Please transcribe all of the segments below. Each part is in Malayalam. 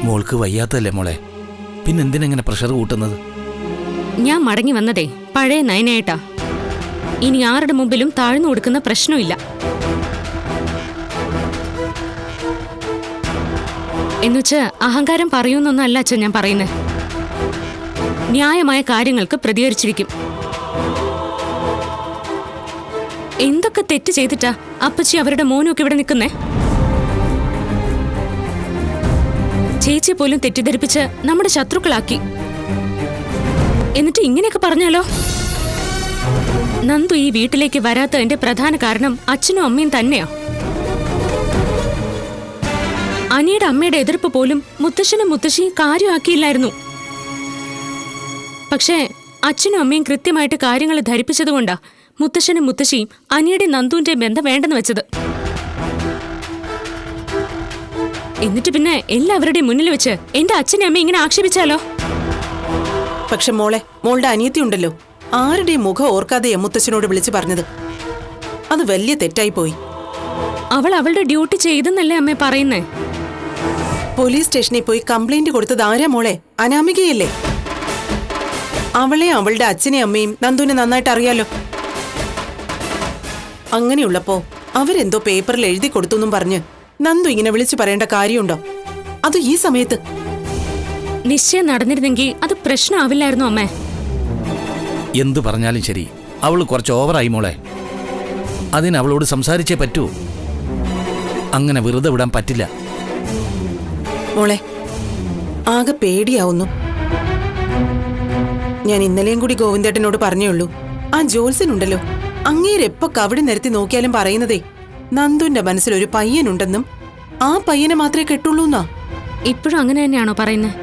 മോൾക്ക് വയ്യാത്തല്ലേ മോളെ, പിന്നെന്തിനെങ്ങനെ പ്രഷർ കൂട്ടുന്നത്? ഞാൻ മടങ്ങി വന്നതേ പഴയ നയനായിട്ടാ. ഇനി ആരുടെ മുമ്പിലും താഴ്ന്നു കൊടുക്കുന്ന പ്രശ്നമില്ല. എന്നുവെച്ച് അഹങ്കാരം പറയൂന്നൊന്നല്ല അച്ഛൻ ഞാൻ പറയുന്നത്. ന്യായമായ കാര്യങ്ങൾക്ക് പ്രതികരിച്ചിരിക്കും. എന്തൊക്കെ തെറ്റ് ചെയ്തിട്ടാ അപ്പച്ചി അവരുടെ മോനൊക്കെ ഇവിടെ നിൽക്കുന്നേ? ചേച്ചിയെ പോലും തെറ്റിദ്ധരിപ്പിച്ച് നമ്മുടെ ശത്രുക്കളാക്കി. എന്നിട്ട് ഇങ്ങനെയൊക്കെ പറഞ്ഞാലോ? നന്ദു ഈ വീട്ടിലേക്ക് വരാത്തതിന്റെ പ്രധാന കാരണം അച്ഛനും അമ്മയും തന്നെയാ. അനിയുടെ അമ്മയുടെ എതിർപ്പ് പോലും മുത്തശ്ശനും മുത്തശ്ശിയും കാര്യമാക്കിയില്ലായിരുന്നു. പക്ഷേ അച്ഛനും അമ്മയും കൃത്യമായിട്ട് കാര്യങ്ങൾ ധരിപ്പിച്ചതുകൊണ്ടാ മുത്തശ്ശനും മുത്തശ്ശിയും അനിയുടെ നന്ദുവിന്റെ ബന്ധം വേണ്ടെന്ന് വെച്ചത്. എന്നിട്ട് പിന്നെ എല്ലാവരുടെയും മുന്നിൽ വെച്ച് എന്റെ അച്ഛനെ അമ്മ ഇങ്ങനെ ആക്ഷേപിച്ചാലോ? പക്ഷെ മോളുടെ അനിയത്തി ഉണ്ടല്ലോ, ആരുടെയും മുഖം ഓർക്കാതെയാ മുത്തശ്ശനോട് വിളിച്ചു പറഞ്ഞത്. അത് വലിയ തെറ്റായി പോയി. അവൾ അവളുടെ ഡ്യൂട്ടി ചെയ്തെന്നല്ലേ അമ്മ പറയുന്നേ? പോലീസ് സ്റ്റേഷനിൽ പോയി കംപ്ലൈന്റ് കൊടുത്തത് ആരാ മോളെ? അനാമികയല്ലേ? അവളെ അവളുടെ അച്ഛനെയും അമ്മയും നന്ദുവിനെ നന്നായിട്ട് അറിയാലോ. അങ്ങനെയുള്ളപ്പോ അവരെന്തോ പേപ്പറിൽ എഴുതി കൊടുത്തു പറഞ്ഞ് നന്ദു ഇങ്ങനെ വിളിച്ചു പറയേണ്ട കാര്യമുണ്ടോ? അത് ഈ സമയത്ത് നിശ്ചയം നടന്നിരുന്നെങ്കിൽ അത് പ്രശ്നമാവില്ലായിരുന്നു അമ്മേ. എന്തു പറഞ്ഞാലും ശരി, അവൾ കുറച്ച് ഓവറായി മോളെ. അതിന് അവളോട് സംസാരിച്ചേ പറ്റൂ. അങ്ങനെ വെറുതെ വിടാൻ പറ്റില്ല മോളെ. ആകെ പേടിയാവുന്നു. ഞാൻ ഇന്നലെയും കൂടി ഗോവിന്ദേട്ടനോട് പറഞ്ഞേയുള്ളൂ, ആ ജോത്സ്യനുണ്ടല്ലോ, അങ്ങേരെപ്പോ കവടി നിരത്തി നോക്കിയാലും പറയുന്നതേ നന്ദുന്റെ മനസ്സിൽ ഒരു പയ്യനുണ്ടെന്നും ആ പയ്യനെ മാത്രമേ കെട്ടുള്ളൂന്നാ. ഇപ്പോഴും അങ്ങനെ തന്നെയാണോ പറയുന്നത്?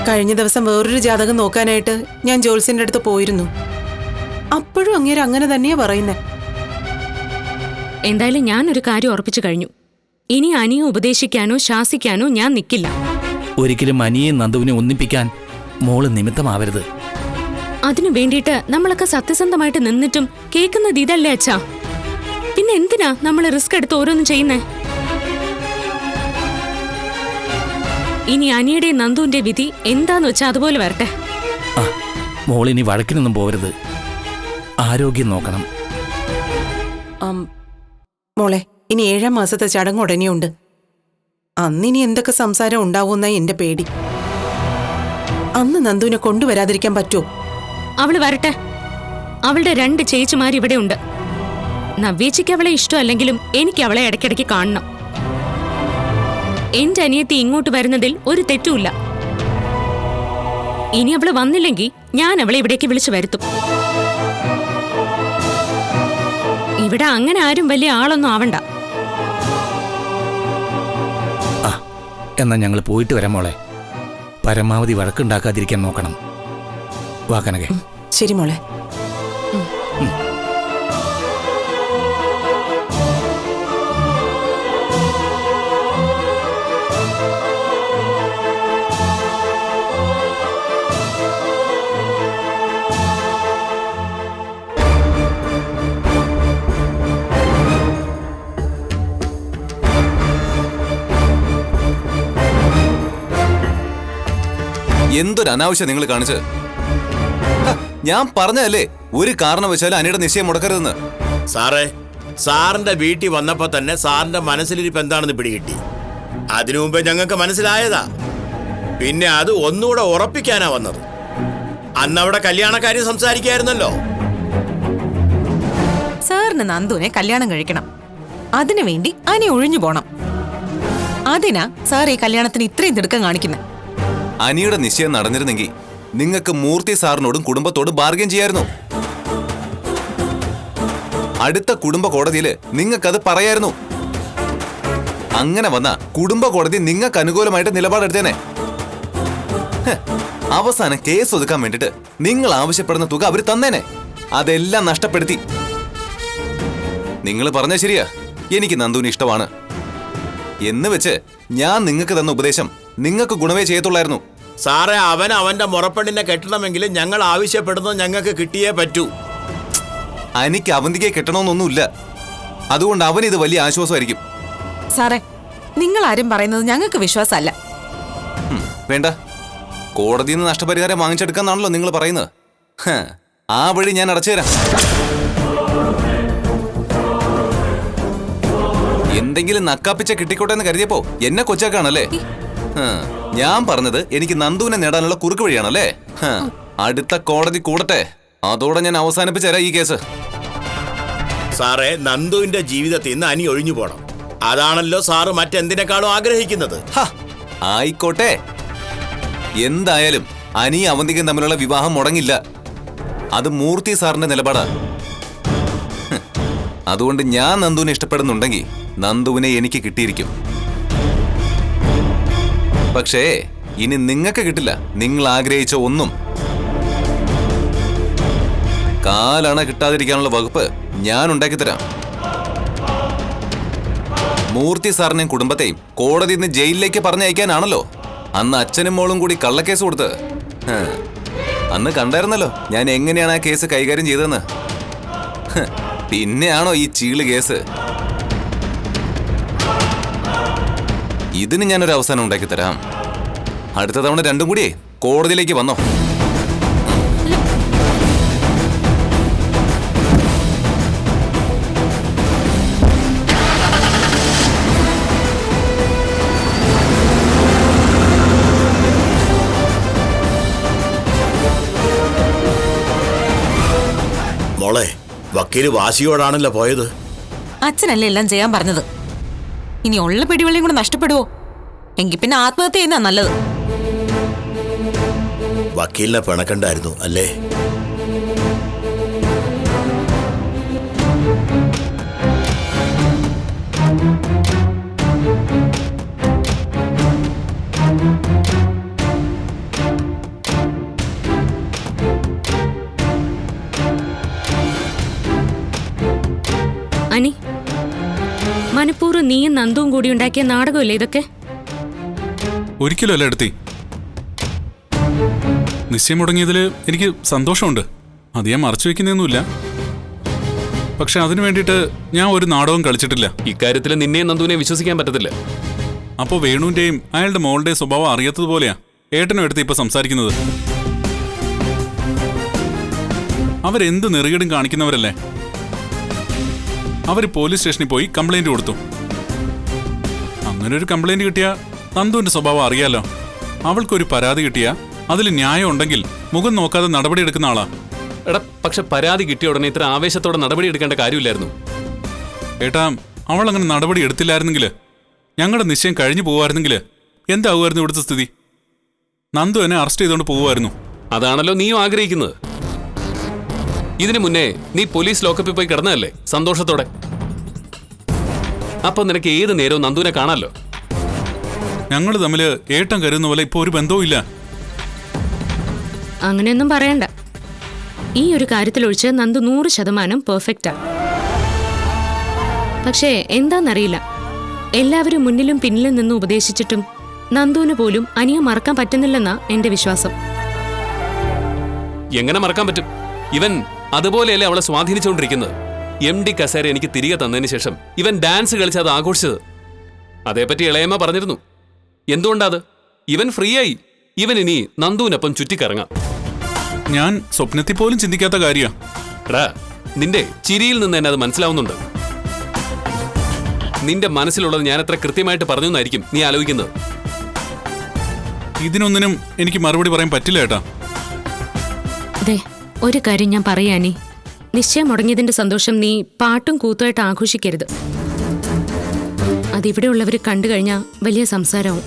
കഴിഞ്ഞ ദിവസം വേറൊരു ജാതകം നോക്കാനായിട്ട് ഞാൻ ജോത്സ്യന്റെ അടുത്ത് പോയിരുന്നു. അപ്പോഴും അങ്ങേര് അങ്ങനെ തന്നെയാ പറയുന്നേ. എന്തായാലും ഞാനൊരു കാര്യം ഉറപ്പിച്ചു കഴിഞ്ഞു. ഇനി അനിയെ ഉപദേശിക്കാനോ ശാസിക്കാനോ ഞാൻ നിൽക്കില്ല. ഒരിക്കലും അനിയെ നന്ദുവിനെ ഒന്നിപ്പിക്കാൻ മോള് നിമിത്തമാവരുത്. അതിനു വേണ്ടിയിട്ട് നമ്മളൊക്കെ സത്യസന്ധമായിട്ട് നിന്നിട്ടും കേൾക്കുന്നത് ഇതല്ലേ അച്ഛാ? പിന്നെ എന്തിനാ നമ്മൾ റിസ്ക് എടുത്ത് ഓരോന്നും ചെയ്യുന്നേ? ഇനി അനിയുടെ നന്ദുവിന്റെ വിധി എന്താന്ന് വെച്ചാ അതുപോലെ വരട്ടെ. മോളിനി വഴക്കിനൊന്നും പോവരുത്. ആരോഗ്യം നോക്കണം മോളെ. ഇനി 7 മാസത്തെ ചടങ്ങ് ഉടനെയുണ്ട്. അന്നിനി എന്തൊക്കെ സംസാരം ഉണ്ടാവുന്ന എന്റെ പേടി. അന്ന് നന്ദുവിനെ കൊണ്ടുവരാതിരിക്കാൻ പറ്റുമോ? അവള് വരട്ടെ. അവളുടെ 2 ചേച്ചിമാർ ഇവിടെ ഉണ്ട്. നവ്യേച്ചിക്ക് അവളെ ഇഷ്ടമല്ലെങ്കിലും എനിക്ക് അവളെ ഇടയ്ക്കിടയ്ക്ക് കാണണം. എന്റെ അനിയത്തി ഇങ്ങോട്ട് വരുന്നതിൽ ഒരു തെറ്റുമില്ല. ഇനി അവള് വന്നില്ലെങ്കിൽ ഞാൻ അവളെ ഇവിടേക്ക് വിളിച്ചു വരുത്തും. ഇവിടെ അങ്ങനെ ആരും വലിയ ആളൊന്നും ആവണ്ട. എന്നാ ഞങ്ങൾ പോയിട്ട് വരാം മോളെ. പരമാവധി വഴക്കുണ്ടാക്കാതിരിക്കാൻ നോക്കണം. വാ കനകേ. ശരി മോളെ. എന്തൊരു അനാവശ്യം നിങ്ങൾ കാണിച്ചത്. ഞാൻ പറഞ്ഞതല്ലേ ഒരു കാരണവശാലും അനിയുടെ നിശ്ചയം മുടക്കരുതെന്ന്. സാറേ, സാറിന്റെ വീട്ടിൽ വന്നപ്പോ തന്നെ സാറിന്റെ മനസ്സിലിരിപ്പ് എന്താണെന്ന് പിടികിട്ടി. അതിനു മുമ്പേ ഞങ്ങൾക്ക് മനസ്സിലായതാ. പിന്നെ അത് ഒന്നുകൂടെ ഉറപ്പിക്കാനാ വന്നത്. അന്നവിടെ കല്യാണക്കാര്യം സംസാരിക്കായിരുന്നല്ലോ. സാറിന് നന്ദുവിനെ കല്യാണം കഴിക്കണം. അതിനുവേണ്ടി അനി ഒഴിഞ്ഞു പോണം. അതിനാ സാർ ഈ കല്യാണത്തിന് ഇത്രയും തിടുക്കം കാണിക്കുന്നത്. അനിയുടെ നിശ്ചയം നടന്നിരുന്നെങ്കിൽ നിങ്ങൾക്ക് മൂർത്തി സാറിനോടും കുടുംബത്തോടും ബാർഗൻ ചെയ്യായിരുന്നു. അടുത്ത കുടുംബ കോടതിയില് നിങ്ങൾക്കത് പറയായിരുന്നു. അങ്ങനെ വന്ന കുടുംബ കോടതി നിങ്ങൾക്ക് അനുകൂലമായിട്ട് നിലപാടെടുത്തേനെ. അവസാനം കേസ് ഒതുക്കാൻ വേണ്ടിട്ട് നിങ്ങൾ ആവശ്യപ്പെടുന്ന തുക അവര് തന്നേനെ. അതെല്ലാം നഷ്ടപ്പെടുത്തി. നിങ്ങൾ പറഞ്ഞ ശരിയാ, എനിക്ക് നന്ദുവിന് ഇഷ്ടമാണ് എന്ന് വെച്ച് ഞാൻ നിങ്ങൾക്ക് തന്ന ഉപദേശം നിങ്ങൾക്ക് ഗുണമേ ചെയ്യത്തുള്ളായിരുന്നു. സാറേ, അവൻ അവന്റെ മുറപ്പെണ്ണിനെ കെട്ടണമെങ്കിൽ ഞങ്ങൾ ആവശ്യപ്പെടുന്നത് ഞങ്ങൾക്ക് കിട്ടിയേ പറ്റൂ. എനിക്ക് അവന്തികയെ കെട്ടണമെന്നൊന്നുമില്ല. അതുകൊണ്ട് അവനിത് വലിയ ആശ്വാസമായിരിക്കും. സാറേ, നിങ്ങൾ ആരും പറയുന്നത് ഞങ്ങൾക്ക് വിശ്വാസമല്ല. വേണ്ട, കോടതിയിൽ നിന്ന് നഷ്ടപരിഹാരം വാങ്ങിച്ചെടുക്കാന്നാണല്ലോ നിങ്ങൾ പറയുന്നത്. ആ വഴി ഞാൻ അടച്ചുതരാം. എന്തെങ്കിലും നക്കാപ്പിച്ച കിട്ടിക്കോട്ടെ എന്ന് കരുതിയപ്പോ എന്നെ കൊച്ചാക്കാണല്ലേ? ഞാൻ പറഞ്ഞത് എനിക്ക് നന്ദുവിനെ നേടാനുള്ള കുറുക്ക് വഴിയാണല്ലേ? അടുത്ത കോടതി കൂടട്ടെ, അതോടെ ഞാൻ അവസാനിപ്പിച്ചു തരാം ഈ കേസ്. സാറേ, നന്ദുവിന്റെ ജീവിതത്തിൽ നിന്ന് അനി ഒഴിഞ്ഞു പോണം. അതാണല്ലോ സാറ് മറ്റെന്തിനേക്കാളും ആഗ്രഹിക്കുന്നത്. ആയിക്കോട്ടെ, എന്തായാലും അനി അവന്തികയും തമ്മിലുള്ള വിവാഹം മുടങ്ങില്ല. അത് മൂർത്തി സാറിന്റെ നിലപാടാ. അതുകൊണ്ട് ഞാൻ നന്ദുവിനെ ഇഷ്ടപ്പെടുന്നുണ്ടെങ്കിൽ നന്ദുവിനെ എനിക്ക് കിട്ടിയിരിക്കും. പക്ഷേ ഇനി നിങ്ങൾക്ക് കിട്ടില്ല നിങ്ങൾ ആഗ്രഹിച്ച ഒന്നും. കാലണ കിട്ടാതിരിക്കാനുള്ള വകുപ്പ് ഞാൻ ഉണ്ടാക്കിത്തരാം. മൂർത്തി സാറിനെയും കുടുംബത്തെയും കോടതിയിൽ നിന്ന് ജയിലിലേക്ക് പറഞ്ഞയക്കാനാണല്ലോ അന്ന് അച്ഛനും മോളും കൂടി കള്ളക്കേസ് കൊടുത്തത്. അന്ന് കണ്ടായിരുന്നല്ലോ ഞാൻ എങ്ങനെയാണ് ആ കേസ് കൈകാര്യം ചെയ്തതെന്ന്. പിന്നെയാണോ ഈ ചീള് കേസ്? ഇതിന് ഞാനൊരു അവസാനം ഉണ്ടാക്കി തരാം. അടുത്ത തവണ രണ്ടും കൂടി കോടതിയിലേക്ക് വന്നോ. മോളെ, വക്കീല് വാശിയോടാണല്ലോ പോയത്. അച്ഛനല്ലേ എല്ലാം ചെയ്യാൻ പറഞ്ഞത്. ഇനി ഉള്ള പിടിവള്ളിയും കൂടെ നഷ്ടപ്പെടുവോ? എങ്കിൽ പിന്നെ ആത്മഹത്യ ചെയ്യുന്ന നല്ലത്. വക്കീലിനെ പിണക്കണ്ടായിരുന്നു അല്ലേ? അനി, മനഃപൂർവ്വം നീയും നന്ദുവും കൂടി ഉണ്ടാക്കിയ നാടകമല്ലേ ഇതൊക്കെ? ഒരിക്കലും അല്ല എടുത്തി. നിശ്ചയം മുടങ്ങിയതിൽ എനിക്ക് സന്തോഷമുണ്ട്. അത് ഞാൻ മറച്ചു വെക്കുന്നൊന്നുമില്ല. പക്ഷെ അതിനു വേണ്ടിയിട്ട് ഞാൻ ഒരു നാടകവും കളിച്ചിട്ടില്ല. ഇക്കാര്യത്തിൽ നിന്നെയും നന്ദുവിനെ വിശ്വസിക്കാൻ പറ്റത്തില്ല. അപ്പോൾ വേണുവിൻ്റെയും അയാളുടെ മോളുടെയും സ്വഭാവം അറിയാത്തതുപോലെയാ ഏട്ടനും എടുത്ത് ഇപ്പൊ സംസാരിക്കുന്നത്. അവരെന്ത് നെറുകേടും കാണിക്കുന്നവരല്ലേ. അവർ പോലീസ് സ്റ്റേഷനിൽ പോയി കംപ്ലൈന്റ് കൊടുത്തു. അങ്ങനെ ഒരു കംപ്ലൈന്റ് കിട്ടിയാൽ നന്ദുവിന്റെ സ്വഭാവം അറിയാലോ. അവൾക്കൊരു പരാതി കിട്ടിയാൽ അതിൽ ന്യായം ഉണ്ടെങ്കിൽ മുഖം നോക്കാതെ നടപടിയെടുക്കുന്ന ആളാ. എടാ, പക്ഷെ പരാതി കിട്ടിയ ഉടനെ ഇത്ര ആവേശത്തോടെ നടപടി എടുക്കേണ്ട കാര്യമില്ലായിരുന്നു. ഏട്ടാ, അവൾ അങ്ങനെ നടപടി എടുത്തില്ലായിരുന്നെങ്കിൽ, ഞങ്ങളുടെ നിശ്ചയം കഴിഞ്ഞു പോകുമായിരുന്നെങ്കിൽ എന്താവുമായിരുന്നു ഇവിടുത്തെ സ്ഥിതി? നന്ദു എന്നെ അറസ്റ്റ് ചെയ്തുകൊണ്ട് പോകുമായിരുന്നു. അതാണല്ലോ നീയും ആഗ്രഹിക്കുന്നത്. ഇതിനു മുന്നേ നീ പോലീസ് ലോക്കപ്പിൽ പോയി കിടന്നതല്ലേ സന്തോഷത്തോടെ? അപ്പൊ നിനക്ക് ഏത് നേരവും നന്ദുവിനെ കാണാമല്ലോ. ഞങ്ങൾ തമ്മിൽ ഏട്ടം കരുതുന്ന പോലെ ഇപ്പൊ ഒരു ബന്ധവും ഇല്ല. അങ്ങനെയൊന്നും പറയണ്ട. ഈ ഒരു കാര്യത്തിലൊഴിച്ച് നന്ദു 100% പെർഫെക്റ്റാ. പക്ഷേ എന്താന്നറിയില്ല, എല്ലാവരും മുന്നിലും പിന്നിലും നിന്ന് ഉപദേശിച്ചിട്ടും നന്ദുവിന് പോലും അനിയെ മറക്കാൻ പറ്റുന്നില്ലെന്നാ എന്റെ വിശ്വാസം. എങ്ങനെ മറക്കാൻ പറ്റും? ഇവൻ അതുപോലെയല്ലേ അവളെ സ്വാധീനിച്ചുകൊണ്ടിരിക്കുന്നത്. MD കസേര എനിക്ക് തിരികെ തന്നതിന് ശേഷം ഇവൻ ഡാൻസ് കളിച്ച് അത് ആഘോഷിച്ചത്. അതേപ്പറ്റി ഇളയമ്മ പറഞ്ഞിരുന്നു. എന്തുകൊണ്ടാത്? ഇവൻ ഫ്രീ ആയി. ഇവൻ ഇനി നന്ദുവിനൊപ്പം ചുറ്റിക്കറങ്ങാം. ഞാൻ സ്വപ്നത്തിൽ പോലും ചിന്തിക്കാത്ത കാര്യ. എടാ, നിന്റെ ചിരിയിൽ നിന്ന് തന്നെ അത് മനസ്സിലാവുന്നുണ്ട്. നിന്റെ മനസ്സിലുള്ളത് ഞാൻ എത്ര കൃത്യമായിട്ട് പറഞ്ഞു എന്നായിരിക്കും നീ ആലോചിക്കുന്നത്. ഇതിനൊന്നിനും എനിക്ക് മറുപടി പറയാൻ പറ്റില്ല ഏട്ടാ. അതെ, ഒരു കാര്യം ഞാൻ പറയാനി, നിശ്ചയം മുടങ്ങിയതിന്റെ സന്തോഷം നീ പാട്ടും കൂത്തുമായിട്ട് ആഘോഷിക്കരുത്. അതിവിടെയുള്ളവർ കണ്ടു കഴിഞ്ഞാൽ വലിയ സംസാരവും.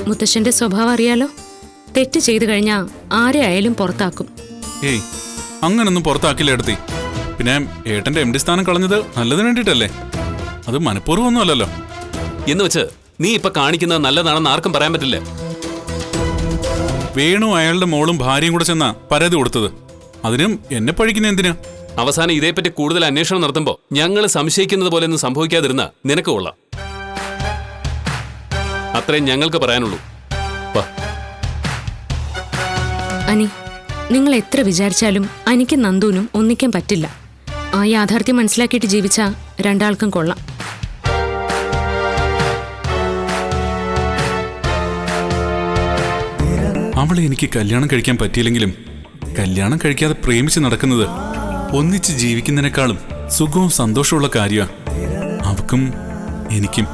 മുത്തശ്ശന്റെ സ്വഭാവം അറിയാലോ. തെറ്റ് ചെയ്തു കഴിഞ്ഞാൽ ആരെ ആയാലും പുറത്താക്കും. ഏയ്, അങ്ങനൊന്നും പുറത്താക്കില്ല എടുത്തി. പിന്നെ ഏട്ടന്റെ MD സ്ഥാനം കളഞ്ഞത് നല്ലതിന് വേണ്ടിയിട്ടല്ലേ. അത് മനഃപൂർവ്വം ഒന്നും അല്ലല്ലോ. എന്ന് വെച്ച് നീ ഇപ്പൊ കാണിക്കുന്നത് നല്ലതാണെന്ന് ആർക്കും പറയാൻ പറ്റില്ല. വേണു അയാളുടെ മോളും ഭാര്യയും കൂടെ ചെന്നാ പരാതി കൊടുത്തത്. അതിനും എന്നെ പഴിക്കുന്ന എന്തിനാ? അവസാനം ഇതേപ്പറ്റി കൂടുതൽ അന്വേഷണം നടത്തുമ്പോൾ ഞങ്ങൾ സംശയിക്കുന്നത് പോലെ ഒന്നും സംഭവിക്കാതിരുന്ന നിനക്ക് കൊള്ളാം. അത്രയും ഞങ്ങൾക്ക് പറയാനുള്ളൂ. അനി, നിങ്ങൾ എത്ര വിചാരിച്ചാലും അനിക്കും നന്ദുവിനും ഒന്നിക്കാൻ പറ്റില്ല. ആ യാഥാർത്ഥ്യം മനസ്സിലാക്കിയിട്ട് ജീവിച്ച രണ്ടാൾക്കും കൊള്ളാം. അവളെ എനിക്ക് കല്യാണം കഴിക്കാൻ പറ്റിയില്ലെങ്കിലും കല്യാണം കഴിക്കാതെ പ്രേമിച്ച് നടക്കുന്നത് ഒന്നിച്ച് ജീവിക്കുന്നതിനേക്കാളും സുഖവും സന്തോഷമുള്ള കാര്യമാണ് അവക്കും എനിക്കും.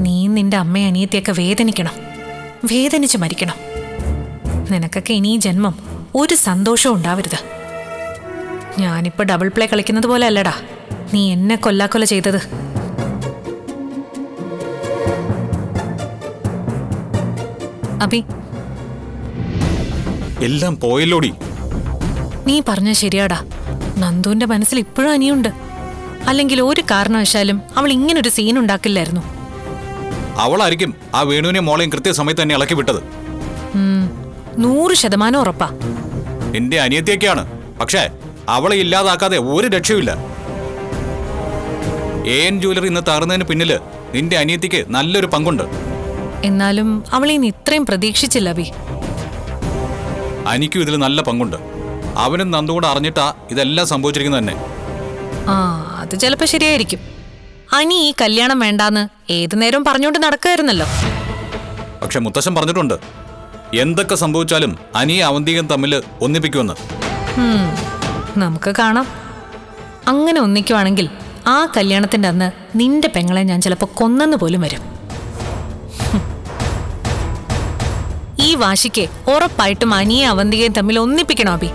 നീ നിന്റെ അമ്മയെ അനിയത്തിയൊക്കെ വേദനിക്കണം, വേദനിച്ച് മരിക്കണം. നിനക്കൊക്കെ ഇനി ഈ ജന്മം ഒരു സന്തോഷവും ഉണ്ടാവരുത്. ഞാനിപ്പോ ഡബിൾ പ്ലേ കളിക്കുന്നത് പോലെ അല്ലടാ നീ എന്നെ കൊല്ലാക്കൊല ചെയ്തത്. അബി, എല്ലാം പോയല്ലോടി. നീ പറഞ്ഞ ശരിയാടാ. നന്ദുവിന്റെ മനസ്സിൽ ഇപ്പോഴും അനിയുണ്ട്. അല്ലെങ്കിൽ ഒരു കാരണവശാലും അവൾ ഇങ്ങനൊരു സീൻ ഉണ്ടാക്കില്ലായിരുന്നു. അവളായിരിക്കും ആ വേണുവിനെ മോളെയും കൃത്യസമയത്ത് തന്നെ ഇളക്കി വിട്ടത്. 100% ഉറപ്പാ. എന്റെ അനിയത്തിയൊക്കെയാണ്, പക്ഷേ അവളെ ഇല്ലാതാക്കാതെ ഒരു രക്ഷയുമില്ല. AN ജ്വല്ലറി ഇന്ന് തകർന്നതിന് പിന്നില് നിന്റെ അനിയത്തിക്ക് നല്ലൊരു പങ്കുണ്ട്. എന്നാലും അവളെ ഇന്ന് ഇത്രയും പ്രതീക്ഷിച്ചില്ല അബി. അനിക്കും ഇതിൽ നല്ല പങ്കുണ്ട്. അവനും നന്ദുകൂടെ അറിഞ്ഞിട്ടാ ഇതെല്ലാം സംഭവിച്ചിരിക്കുന്നത് തന്നെ. അത് ചിലപ്പോ ശരിയായിരിക്കും. അനി ഈ കല്യാണം വേണ്ടാന്ന് ഏതു നേരവും പറഞ്ഞുകൊണ്ട് നടക്കുമായിരുന്നല്ലോ. പക്ഷെ മുത്തശ്ശൻ പറഞ്ഞിട്ടുണ്ട് എന്തൊക്കെ സംഭവിച്ചാലും അനിയെ അവന്തികൻ തമ്മിൽ ഒന്നിപ്പിക്കുമെന്ന്. നമുക്ക് കാണാം. അങ്ങനെ ഒന്നിക്കുവാണെങ്കിൽ ആ കല്യാണത്തിന്റെ അന്ന് നിന്റെ പെങ്ങളെ ഞാൻ ചിലപ്പോ കൊന്നെന്ന് പോലും വരും. ഈ വാശിക്ക് ഉറപ്പായിട്ടും അനിയെ അവന്തികയും തമ്മിൽ ഒന്നിപ്പിക്കണം അബി.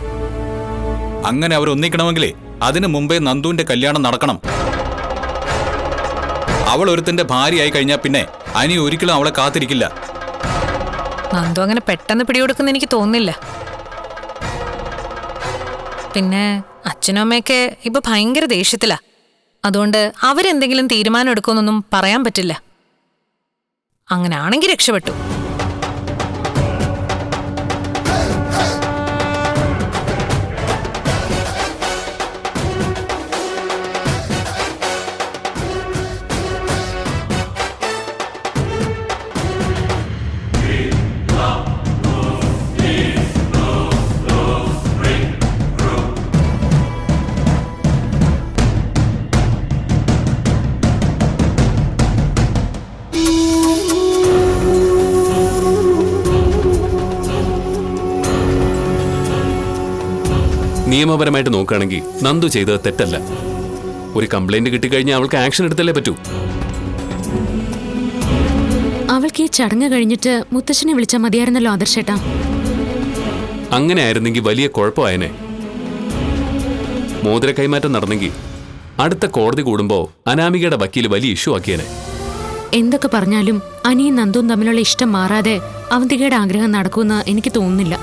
അങ്ങനെ അവർ ഒന്നിക്കണമെങ്കിലേ അതിനു മുമ്പേ നന്ദുവിന്റെ കല്യാണം നടക്കണം. അവൾ ഒരുത്തിന്റെ ഭാര്യയായി കഴിഞ്ഞാൽ പിന്നെ അനി ഒരിക്കലും അവളെ കാത്തിരിക്കില്ല. നന്ദു അങ്ങനെ പെട്ടെന്ന് പിടികൊടുക്കുന്ന എനിക്ക് തോന്നുന്നില്ല. പിന്നെ അച്ഛനും അമ്മയൊക്കെ ഇപ്പൊ ഭയങ്കര ദേഷ്യത്തിലാ. അതുകൊണ്ട് അവരെന്തെങ്കിലും തീരുമാനം എടുക്കുമെന്നൊന്നും പറയാൻ പറ്റില്ല. അങ്ങനെ ആണെങ്കിൽ രക്ഷപ്പെട്ടു. നിയമപരമായിട്ട് നോക്കുകയാണെങ്കിൽ നന്ദു ചെയ്തത് തെറ്റല്ല. ഒരു കംപ്ലൈന്റ് കിട്ടിക്കഴിഞ്ഞാൽ അവൾക്ക് ആക്ഷൻ എടുത്തല്ലേ പറ്റൂ. അവൾക്ക് ഈ ചടങ്ങ് കഴിഞ്ഞിട്ട് മുത്തശ്ശനെ വിളിച്ചാൽ മതിയായിരുന്നല്ലോ ആദർശേട്ടാ. അങ്ങനെ ആയിരുന്നെങ്കിൽ വലിയ കുഴപ്പമായനെ. മോതിര കൈമാറ്റം നടന്നെങ്കിൽ അടുത്ത കോടതി കൂടുമ്പോൾ അനാമികയുടെ വക്കീൽ വലിയ ഇഷ്യൂ ആക്കിയേനെ. എന്തൊക്കെ പറഞ്ഞാലും അനിയും നന്ദുവും തമ്മിലുള്ള ഇഷ്ടം മാറാതെ അവന്തികയുടെ ആഗ്രഹം നടക്കുമെന്ന് എനിക്ക് തോന്നുന്നില്ല.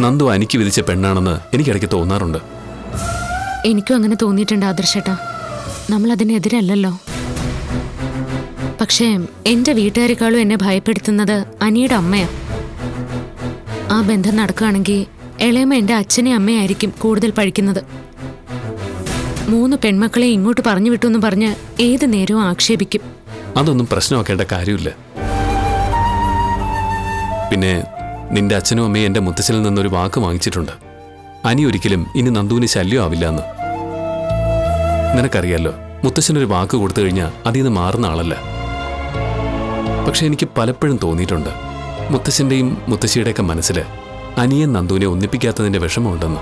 നന്ദു അനിക്ക് വിധിച്ച പെണ്ണാണെന്ന് എനിക്കിടയ്ക്ക് തോന്നാറുണ്ട്. എനിക്കും അങ്ങനെ തോന്നിയിട്ടുണ്ട് ആദർശേട്ടാ. നമ്മൾ അതിനെതിരല്ലല്ലോ. പക്ഷേ എന്റെ വീട്ടുകാരെക്കാളും എന്നെ ഭയപ്പെടുത്തുന്നത് അനിയുടെ അമ്മയാ. ആ ബന്ധം നടക്കുകയാണെങ്കിൽ ഇളയമ്മ എന്റെ അച്ഛനെ അമ്മയായിരിക്കും കൂടുതൽ പഴിക്കുന്നത്. 3 പെൺമക്കളെ ഇങ്ങോട്ട് പറഞ്ഞു വിട്ടു എന്ന് പറഞ്ഞ് ഏത് നേരവും ആക്ഷേപിക്കും. അതൊന്നും പ്രശ്നമാക്കേണ്ട കാര്യമില്ല. പിന്നെ നിന്റെ അച്ഛനും അമ്മയും എന്റെ മുത്തച്ഛനിൽ നിന്നൊരു വാക്ക് വാങ്ങിച്ചിട്ടുണ്ട്. അനി ഒരിക്കലും ഇനി നന്ദുവിന് ശല്യം ആവില്ല എന്ന്. നിനക്കറിയാലോ, മുത്തച്ഛനൊരു വാക്ക് കൊടുത്തു കഴിഞ്ഞാൽ അതിൽ നിന്ന് മാറുന്ന ആളല്ല. പക്ഷെ എനിക്ക് പലപ്പോഴും തോന്നിയിട്ടുണ്ട് മുത്തച്ഛൻ്റെയും മുത്തശ്ശിയുടെയൊക്കെ മനസ്സിൽ അനിയൻ നന്ദുവിനെ ഒന്നിപ്പിക്കാത്തതിന്റെ വിഷമമുണ്ടെന്ന്.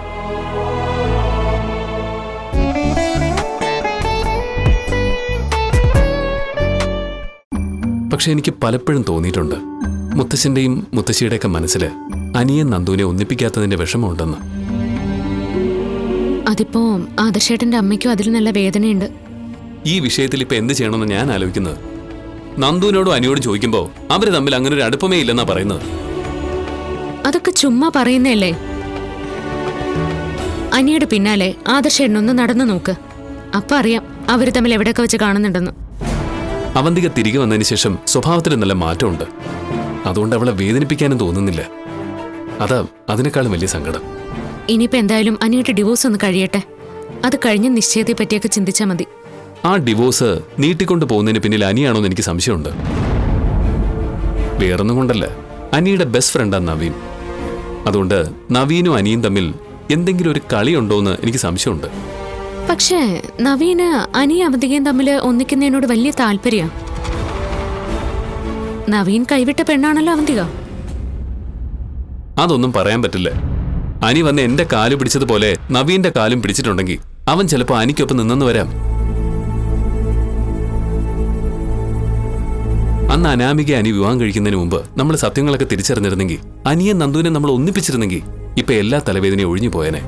പക്ഷെ എനിക്ക് പലപ്പോഴും തോന്നിയിട്ടുണ്ട് മുത്തച്ഛൻ്റെയും മുത്തശ്ശിയുടെയൊക്കെ മനസ്സിൽ അനിയൻ നന്ദുവിനെ ഒന്നിപ്പിക്കാത്തതിന്റെ വിഷമമുണ്ടെന്ന്. അതിപ്പോ ആദർശേട്ടന്റെ അമ്മയ്ക്കും അതിൽ നല്ല വേദനയുണ്ട്. ഈ വിഷയത്തിൽ ഇപ്പൊ എന്ത് ചെയ്യണമെന്ന് ഞാൻ ആലോചിക്കുന്നത്. നന്ദുവിനോടും അനിയോടും ചോദിക്കുമ്പോൾ അവര് തമ്മിൽ അങ്ങനെ ഒരു അടുപ്പമേ ഇല്ലെന്നാ പറയുന്നത്. അതൊക്കെ ചുമ്മാ പറയുന്നല്ലേ. അനിയുടെ പിന്നാലെ ആദർശേട്ടനൊന്ന് നടന്നു നോക്ക്. അപ്പൊ അറിയാം അവര് തമ്മിൽ എവിടെയൊക്കെ വെച്ച് കാണുന്നുണ്ടെന്ന്. അവന്തിക തിരികെ വന്നതിന് ശേഷം സ്വഭാവത്തിൽ നല്ല മാറ്റമുണ്ട്. അതുകൊണ്ട് അവളെ വേദനിപ്പിക്കാനും തോന്നുന്നില്ല. അതാ അതിനേക്കാളും വലിയ സങ്കടം. ഇനിയിപ്പോ എന്തായാലും അനിയുടെ ഡിവോഴ്സ് ഒന്ന് കഴിയട്ടെ. അത് കഴിഞ്ഞ നിശ്ചയത്തെ പറ്റിയൊക്കെ ചിന്തിച്ചാൽ മതി. ആ ഡിവോഴ്സ് നീട്ടിക്കൊണ്ടു പോകുന്നതിന് പിന്നിൽ അനിയാണോന്ന് എനിക്ക് സംശയമുണ്ട്. വേറൊന്നും കൊണ്ടല്ല, അനിയുടെ ബെസ്റ്റ് ഫ്രണ്ടാണ് നവീൻ. അതുകൊണ്ട് നവീനും അനിയും തമ്മിൽ എന്തെങ്കിലും ഒരു കളിയുണ്ടോന്ന് എനിക്ക് സംശയമുണ്ട്. പക്ഷേ നവീന് അനിയും അവന്തികയും തമ്മിൽ ഒന്നിക്കുന്നതിനോട് വലിയ താല്പര്യം. നവീൻ കൈവിട്ട പെണ്ണാണല്ലോ അവന്തിക. അതൊന്നും പറയാൻ പറ്റില്ല. അനി വന്ന് എന്റെ കാല് പിടിച്ചതുപോലെ നവീന്റെ കാലും പിടിച്ചിട്ടുണ്ടെങ്കിൽ അവൻ ചിലപ്പോൾ അനിക്കൊപ്പം നിന്നെന്ന് വരാം. അന്ന് അനാമിക അനി വിവാഹം കഴിക്കുന്നതിന് മുമ്പ് നമ്മൾ സത്യങ്ങളൊക്കെ തിരിച്ചറിഞ്ഞിരുന്നെങ്കിൽ, അനിയെ നന്ദുവിനെ നമ്മൾ ഒന്നിപ്പിച്ചിരുന്നെങ്കിൽ ഇപ്പൊ എല്ലാ തലവേദനയും ഒഴിഞ്ഞു പോയനെ.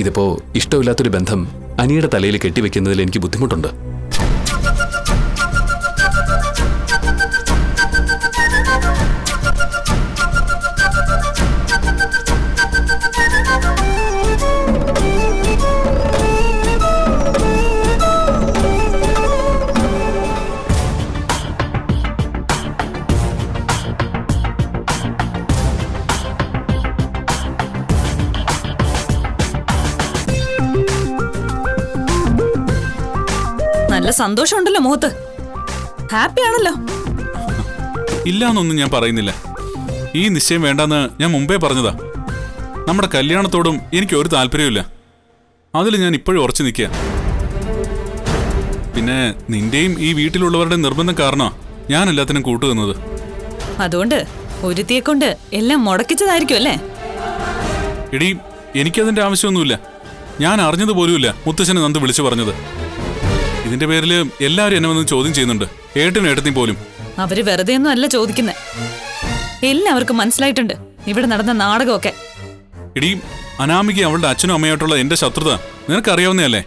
ഇതിപ്പോ ഇഷ്ടമില്ലാത്തൊരു ബന്ധം അനിയുടെ തലയിൽ കെട്ടിവെക്കുന്നതിൽ എനിക്ക് ബുദ്ധിമുട്ടുണ്ട്. നല്ല സന്തോഷമുണ്ടല്ലോ മുഖത്ത്. ഹാപ്പി ആണല്ലോ. ഇല്ലാന്നൊന്നും ഞാൻ പറയുന്നില്ല. ഈ നിശ്ചയം വേണ്ടെന്ന് ഞാൻ മുമ്പേ പറഞ്ഞതാ. നമ്മുടെ കല്യാണത്തോടും എനിക്ക് ഒരു താല്പര്യമില്ല. അതിൽ ഞാൻ ഇപ്പോഴും ഉറച്ചു നിൽക്കുക. പിന്നെ നിന്റെയും ഈ വീട്ടിലുള്ളവരുടെ നിർബന്ധം കാരണമാ ഞാൻ എല്ലാത്തിനും കൂട്ടുനിന്നത്. അതുകൊണ്ട് ഒരുത്തിയെ കൊണ്ട് എല്ലാം മുടക്കിച്ചതായിരിക്കും അല്ലേ? എടീ, എനിക്കതിന്റെ ആവശ്യമൊന്നുമില്ല. ഞാൻ അറിഞ്ഞതുപോലുമില്ല മുത്തശ്ശനെ നന്ദു വിളിച്ചു പറഞ്ഞത്. ഇതിന്റെ പേരിൽ എല്ലാവരും എന്നെ വന്ന് ചോദ്യം ചെയ്യുന്നുണ്ട്, ഏട്ടനും ഏട്ടത്തിയും പോലും. അവര് വെറുതെ ഒന്നും അല്ല ചോദിക്കുന്നത്. എല്ലാവർക്കും മനസ്സിലായിട്ടുണ്ട് ഇവിടെ നടന്ന നാടകമൊക്കെ. എടീ, അനാമിക അവളുടെ അച്ഛനും അമ്മയായിട്ടുള്ള എന്റെ ശത്രുത നിനക്കറിയാവുന്നതല്ലേ?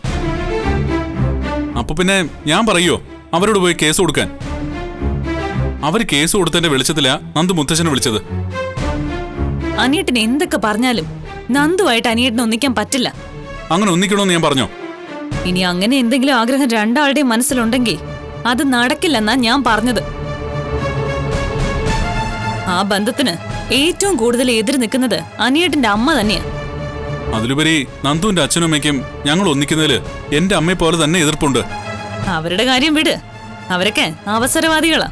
അപ്പൊ പിന്നെ ഞാൻ പറയോ അവരോട് പോയി കേസ് കൊടുക്കാൻ? അവര് കേസ് കൊടുത്തതിന്റെ വെളിച്ചത്തിലാ നന്ദു മുത്തശ്ശനെ വിളിച്ചത്. അനിയേട്ടന് എന്തൊക്കെ പറഞ്ഞാലും നന്ദുവായിട്ട് അനിയേട്ടന് ഒന്നിക്കാൻ പറ്റില്ല. അങ്ങനെ ഒന്നിക്കണമെന്ന് ഞാൻ പറഞ്ഞോ? ഇനി അങ്ങനെ എന്തെങ്കിലും ആഗ്രഹം രണ്ടാളുടെയും മനസ്സിലുണ്ടെങ്കിൽ അത് നടക്കില്ലെന്നാ ഞാൻ പറഞ്ഞത്. ആ ബന്ധത്തിന് ഏറ്റവും കൂടുതൽ എതിര് നിൽക്കുന്നത് അനിയേട്ടന്റെ അമ്മ തന്നെയാ. അതിലുപരി നന്ദുവിന്റെ അച്ഛനും അമ്മയ്ക്കും ഞങ്ങൾ ഒന്നിക്കുന്നതില് എന്റെ അമ്മയെ പോലെ തന്നെ എതിർപ്പുണ്ട്. അവരുടെ കാര്യം വിട്, അവരൊക്കെ അവസരവാദികളാ.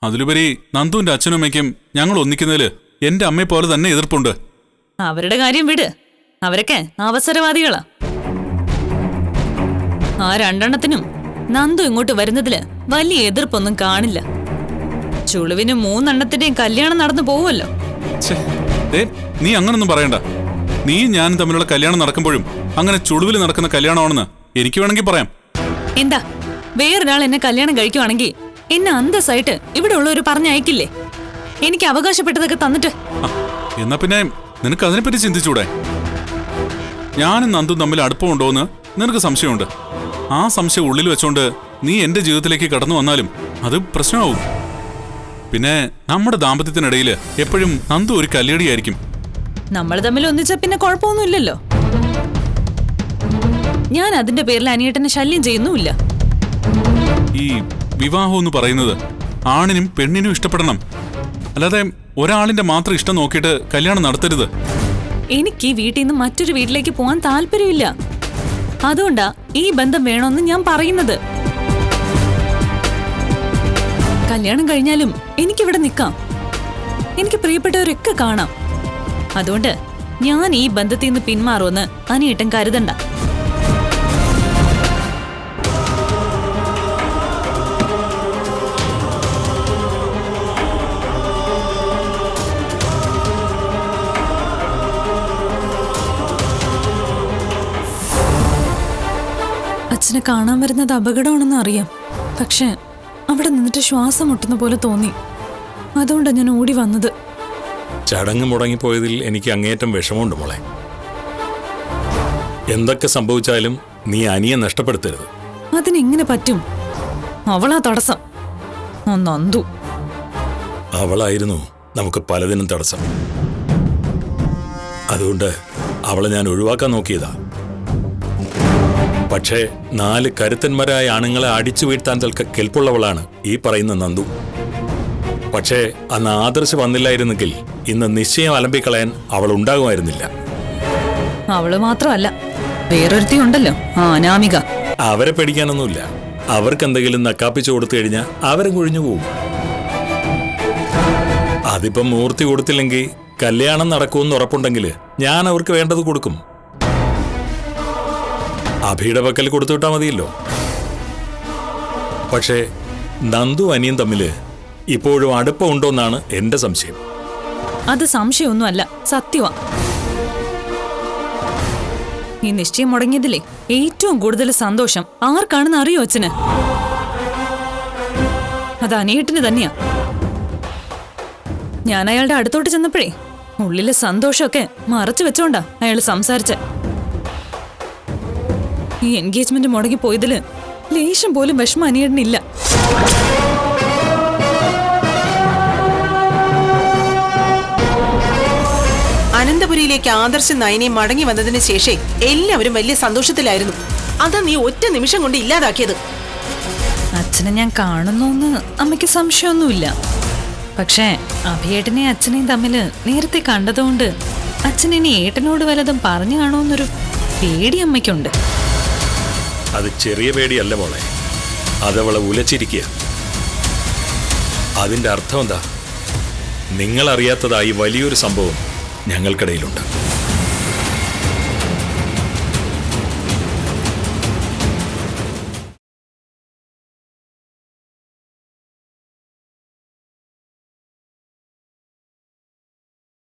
അതിലുപരി നന്ദുവിന്റെ അച്ഛനും അമ്മയ്ക്കും ഞങ്ങൾ ഒന്നിക്കുന്നതില് എന്റെ അമ്മയെ പോലെ തന്നെ എതിർപ്പുണ്ട്. അവരുടെ കാര്യം വിട്, അവരൊക്കെ അവസരവാദികളാ. ആ രണ്ടെണ്ണത്തിനും നന്ദു ഇങ്ങോട്ട് വരുന്നതില് വലിയ എതിർപ്പൊന്നും കാണില്ല. ചുളുവിന് 3 എണ്ണത്തിന്റെയും കല്യാണം നടന്നു പോവുമല്ലോ. നീ അങ്ങനൊന്നും പറയണ്ട. നീയും ഞാനും തമ്മിലുള്ള കല്യാണം നടക്കുമ്പോഴും അങ്ങനെ ചുളുവിൽ നടക്കുന്ന കല്യാണമാണെന്ന് എനിക്ക് വേണമെങ്കിൽ പറയാം. എന്താ, വേറൊരാൾ എന്നെ കല്യാണം കഴിക്കുവാണെങ്കിൽ എന്നെ അന്തസ്സായിട്ട് ഇവിടെ ഉള്ളവര് പറഞ്ഞയക്കില്ലേ? എനിക്ക് അവകാശപ്പെട്ടതൊക്കെ തന്നിട്ട്. എന്നാ പിന്നെ നിനക്ക് അതിനെപ്പറ്റി ചിന്തിച്ചൂടെ? ഞാനും നന്ദും തമ്മിൽ അടുപ്പമുണ്ടോന്ന് നിനക്ക് സംശയമുണ്ട്. ആ സംശയം ഉള്ളിൽ വെച്ചോണ്ട് നീ എന്റെ ജീവിതത്തിലേക്ക് കടന്നു വന്നാലും അത് പ്രശ്നമാവും. പിന്നെ നമ്മുടെ ദാമ്പത്യത്തിനിടയിൽ എപ്പോഴും നന്ദു ഒരു കല്ലേടിയായിരിക്കും. നമ്മൾ തമ്മിൽ ഒന്നിച്ച പിന്നെ കുഴപ്പമൊന്നുമില്ലല്ലോ. ഞാൻ അതിന്റെ പേരിൽ അനിയേട്ടനെ ശല്യം ചെയ്യുന്നുമില്ല. ഈ വിവാഹം എന്ന് പറയുന്നത് ആണിനും പെണ്ണിനും ഇഷ്ടപ്പെടണം, അല്ലാതെ ഒരാളിന്റെ മാത്രം ഇഷ്ടം നോക്കിയിട്ട് കല്യാണം നടത്തരുത്. എനിക്ക് ഈ വീട്ടിൽ നിന്ന് മറ്റൊരു വീട്ടിലേക്ക് പോകാൻ താല്പര്യമില്ല. അതുകൊണ്ടാ ഈ ബന്ധം വേണമെന്ന് ഞാൻ പറയുന്നത്. കല്യാണം കഴിഞ്ഞാലും എനിക്കിവിടെ നിൽക്കാം, എനിക്ക് പ്രിയപ്പെട്ടവരൊക്കെ കാണാം. അതുകൊണ്ട് ഞാൻ ഈ ബന്ധത്തിൽ നിന്ന് പിന്മാറുമെന്ന് അനിയേട്ടൻ കരുതണ്ട. അച്ഛനെ കാണാൻ വരുന്നത് അപകടമാണെന്ന് അറിയാം. പക്ഷെ അവിടെ നിന്നിട്ട് ശ്വാസം മുട്ടുന്ന പോലെ തോന്നി. അതുകൊണ്ടാണ് ഞാൻ ഓടി വന്നത്. ചടങ്ങ് മുടങ്ങിപ്പോയതിൽ എനിക്ക് അങ്ങേയറ്റം വിഷമമുണ്ട് മോളെ. എന്തൊക്കെ സംഭവിച്ചാലും നീ അനിയെ നഷ്ടപ്പെടുത്തരുത്. അതിനെങ്ങനെ പറ്റും? അവളാ തടസ്സം. നന്ദു അവളായിരുന്നു നമുക്ക് പലതിനും തടസ്സം. അതുകൊണ്ട് അവളെ ഞാൻ ഒഴിവാക്കാൻ നോക്കിയതാ. പക്ഷേ 4 കരുത്തന്മാരായ ആണുങ്ങളെ അടിച്ചു വീഴ്ത്താൻ തൽക്ക കെൽപ്പുള്ളവളാണ് ഈ പറയുന്ന നന്ദു. പക്ഷേ അന്ന് ആദർശ് വന്നില്ലായിരുന്നെങ്കിൽ ഇന്ന് നിശ്ചയം അലമ്പിക്കളയാൻ അവൾ ഉണ്ടാകുമായിരുന്നില്ല. അവള് മാത്രമല്ല, വേറൊരുത്തി ഉണ്ടല്ലോ, അനാമിക. അവരെ പേടിക്കാനൊന്നുമില്ല. അവർക്ക് എന്തെങ്കിലും നക്കാപ്പിച്ചു കൊടുത്തു കഴിഞ്ഞാൽ അവരും കുഴിഞ്ഞു പോകും. അതിപ്പം മൂർത്തി കൊടുത്തില്ലെങ്കിൽ കല്യാണം നടക്കുമെന്ന് ഉറപ്പുണ്ടെങ്കിൽ ഞാൻ അവർക്ക് വേണ്ടത് കൊടുക്കും. അഭിയുടെ പക്കൽ കൊടുത്തുവിട്ടാൽ മതിയല്ലോ. പക്ഷേ നന്ദു അനിയും തമ്മിൽ ഇപ്പോഴും അടുപ്പമുണ്ടോന്നാണ് എന്റെ സംശയം. അത് സംശയമൊന്നുമല്ല, സത്യമാ. ഈ നിശ്ചയം മുടങ്ങിയതില്ലേ ഏറ്റവും കൂടുതൽ സന്തോഷം ആർക്കാണെന്ന് അറിയോ അച്ഛന്? അത് അനിയേട്ടന് തന്നെയാ. ഞാൻ അയാളുടെ അടുത്തോട്ട് ചെന്നപ്പോഴേ ഉള്ളിലെ സന്തോഷമൊക്കെ മറച്ചു വെച്ചോണ്ടാ അയാൾ സംസാരിച്ച. ഈ എൻഗേജ്മെന്റ് മുടങ്ങി പോയതില് ലേശം പോലും വിഷമം അനിയേട്ടനില്ല. അനന്തപുരിയിലേക്ക് ആദർശ് നയനെ മടങ്ങി വന്നതിന് ശേഷം എല്ലാവരും വലിയ സന്തോഷത്തിലായിരുന്നു. അതാ നീ ഒറ്റ നിമിഷം കൊണ്ട് ഇല്ലാതാക്കിയത്. അച്ഛനെ ഞാൻ കാണുന്നോന്ന് അമ്മയ്ക്ക് സംശയമൊന്നുമില്ല. പക്ഷേ അഭിയേട്ടനെയും അച്ഛനെയും തമ്മില് നേരത്തെ കണ്ടതുകൊണ്ട് അച്ഛനിനി ഏട്ടനോട് വല്ലതും പറഞ്ഞു കാണുമെന്നൊരു പേടി അമ്മയ്ക്കുണ്ട്. അത് ചെറിയ പേടിയല്ല മോളെ, അതവളെ ഉലച്ചിരിക്കുക. അതിന്റെ അർത്ഥം എന്താ? നിങ്ങളറിയാത്തതായി വലിയൊരു സംഭവം ഞങ്ങൾക്കിടയിലുണ്ട്.